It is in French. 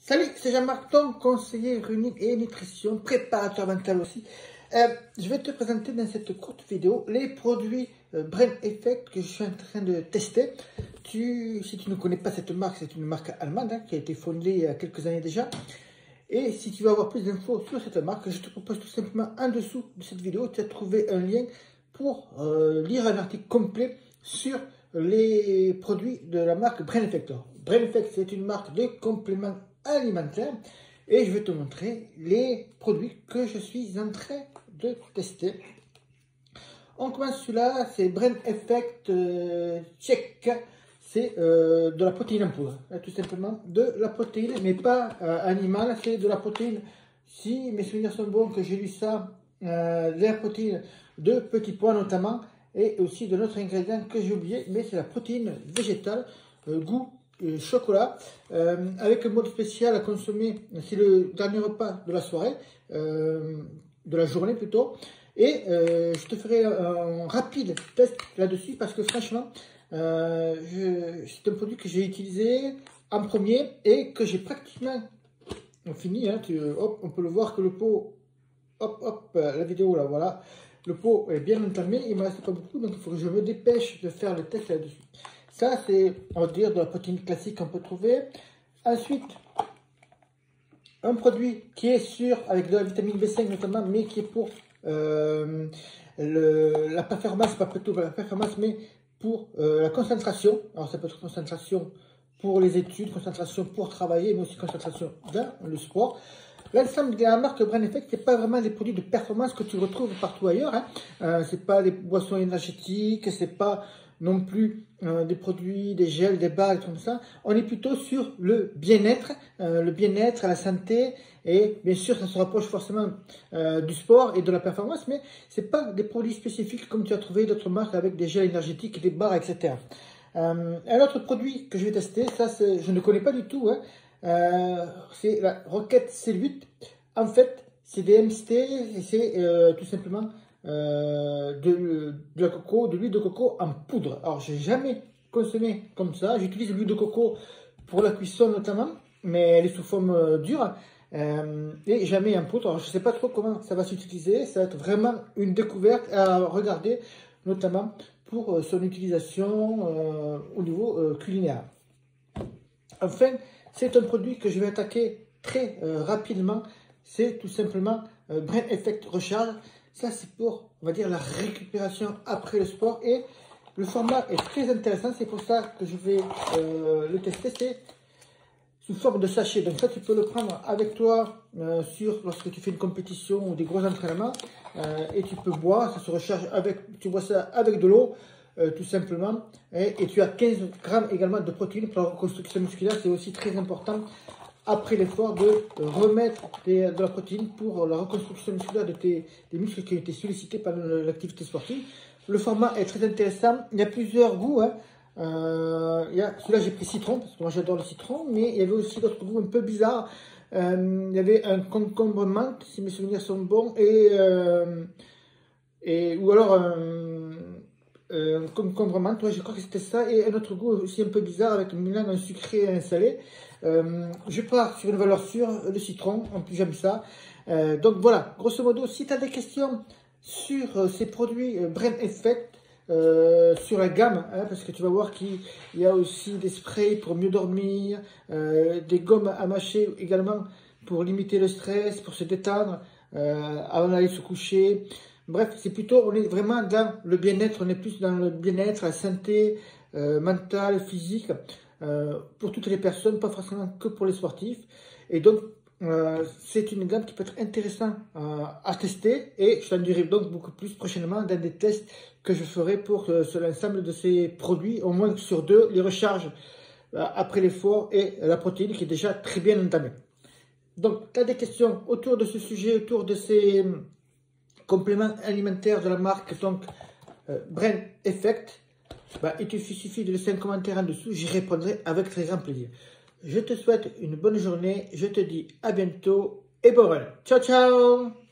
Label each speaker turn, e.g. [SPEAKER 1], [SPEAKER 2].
[SPEAKER 1] Salut, c'est Jean-Marc, ton conseiller running et nutrition, préparateur mental aussi. Je vais te présenter dans cette courte vidéo les produits Brain Effect que je suis en train de tester. Si tu ne connais pas cette marque, c'est une marque allemande qui a été fondée il y a quelques années déjà. Et si tu veux avoir plus d'infos sur cette marque, je te propose tout simplement en dessous de cette vidéo, tu as trouvé un lien pour lire un article complet sur les produits de la marque Brain Effect. Brain Effect, c'est une marque de compléments alimentaire et je vais te montrer les produits que je suis en train de tester. On commence celui-là, c'est Brain Effect Check, c'est de la protéine en poudre, tout simplement de la protéine, mais pas animale, c'est de la protéine, si mes souvenirs sont bons, que j'ai lu ça, de la protéine de petits pois notamment, et aussi de notre ingrédient que j'ai oublié, mais c'est la protéine végétale, goût chocolat, avec un mode spécial à consommer, c'est le dernier repas de la soirée, de la journée plutôt, et je te ferai un rapide test là-dessus parce que franchement, c'est un produit que j'ai utilisé en premier et que j'ai pratiquement fini, hein, hop, on peut le voir que le pot, hop, la vidéo là, voilà, le pot est bien entamé, il ne me reste pas beaucoup, donc il faut que je me dépêche de faire le test là-dessus. Ça, c'est, on va dire, de la protéine classique qu'on peut trouver. Ensuite, un produit qui est sûr, avec de la vitamine B5 notamment, mais qui est pour la performance, pas plutôt la performance, mais pour la concentration. Alors, ça peut être concentration pour les études, concentration pour travailler, mais aussi concentration dans le sport. L'ensemble de la marque Brain Effect, ce n'est pas vraiment des produits de performance que tu retrouves partout ailleurs. Hein. Ce n'est pas des boissons énergétiques, ce n'est pas non plus des produits, des gels, des barres, comme ça. On est plutôt sur le bien-être, la santé, et bien sûr, ça se rapproche forcément du sport et de la performance, mais ce n'est pas des produits spécifiques comme tu as trouvé d'autres marques avec des gels énergétiques, des barres, etc. Un autre produit que je vais tester, ça je ne connais pas du tout, hein, c'est la Rocket C8. En fait, c'est des MST et c'est tout simplement de l'huile de coco en poudre. Alors, j'ai jamais consommé comme ça. J'utilise l'huile de coco pour la cuisson notamment, mais elle est sous forme dure et jamais en poudre. Alors, je ne sais pas trop comment ça va s'utiliser. Ça va être vraiment une découverte à regarder, notamment pour son utilisation au niveau culinaire. Enfin, c'est un produit que je vais attaquer très rapidement. C'est tout simplement Brain Effect Recharge. Ça, c'est pour, on va dire, la récupération après le sport. Et le format est très intéressant. C'est pour ça que je vais le tester. C'est sous forme de sachet. Donc ça, tu peux le prendre avec toi lorsque tu fais une compétition ou des gros entraînements. Et tu peux boire. Ça se recharge avec, tu bois ça avec de l'eau, tout simplement. Et tu as 15 grammes également de protéines pour la reconstruction musculaire. C'est aussi très important après l'effort de remettre de la protéine pour la reconstruction musculaire des muscles qui ont été sollicités par l'activité sportive. Le format est très intéressant. Il y a plusieurs goûts. Hein. Celui-là, j'ai pris citron, parce que moi j'adore le citron, mais il y avait aussi d'autres goûts un peu bizarres. Il y avait un concombre menthe, si mes souvenirs sont bons, ou alors un concombre menthe, ouais, je crois que c'était ça, et un autre goût aussi un peu bizarre avec un mélange d'un sucré et un salé. Je pars sur une valeur sûre, le citron, en plus j'aime ça. Donc voilà, grosso modo, si tu as des questions sur ces produits Brain Effect, sur la gamme, hein, parce que tu vas voir qu'il y a aussi des sprays pour mieux dormir, des gommes à mâcher également pour limiter le stress, pour se détendre avant d'aller se coucher. Bref, c'est plutôt, on est vraiment dans le bien-être, on est plus dans le bien-être, la santé mentale, physique, pour toutes les personnes, pas forcément que pour les sportifs. Et donc, c'est une gamme qui peut être intéressante à tester et je t'en dirai donc beaucoup plus prochainement dans des tests que je ferai pour sur l'ensemble de ces produits, au moins sur deux, les recharges après l'effort et la protéine qui est déjà très bien entamée. Donc, tu as des questions autour de ce sujet, autour de ces compléments alimentaires de la marque donc Brain Effect, il te suffit de laisser un commentaire en dessous, j'y répondrai avec très grand plaisir. Je te souhaite une bonne journée, je te dis à bientôt et bon run. Ciao, ciao!